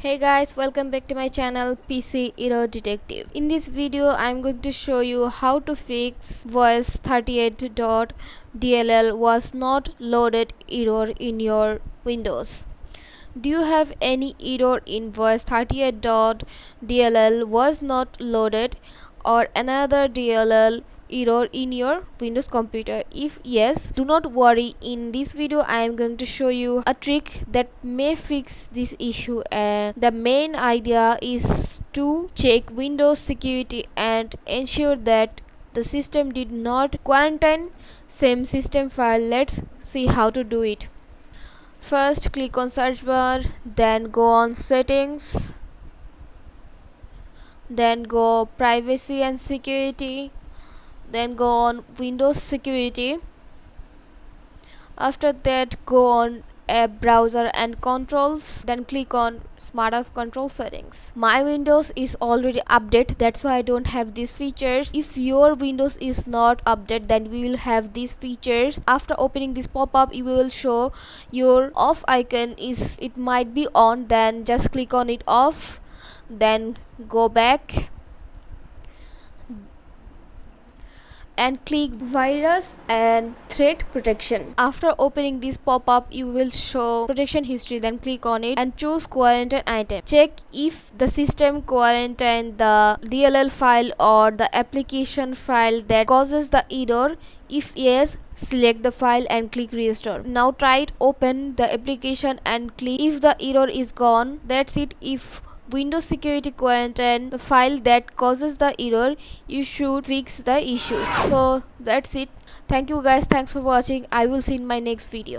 Hey guys, welcome back to my channel PC Error Detective. In this video, I'm going to show you how to fix voice 38.dll was not loaded error in your Windows. Do you have any error in voice 38.dll was not loaded or another DLL error in your Windows computer? If yes, do not worry. In this video I am going to show you a trick that may fix this issue, and the main idea is to check Windows security and ensure that the system did not quarantine same system file. Let's see how to do it. First click on search bar, then go on settings, then go privacy and security, then go on Windows security. After that, go on app browser and controls, then click on smart app control settings. My Windows is already updated, that's why I don't have these features. If your Windows is not updated, then we will have these features. After opening this pop-up, you will show your off icon is it might be on, then just click on it off, then go back and click virus and threat protection. After opening this pop-up, you will show protection history, then click on it and choose quarantine item. Check if the system quarantine the DLL file or the application file that causes the error. If yes, select the file and click restore. Now try it, open the application and click. If the error is gone, that's it. If Windows security quarantine the file that causes the error, you should fix the issue. So that's it. Thank you guys, thanks for watching. I will see in my next video.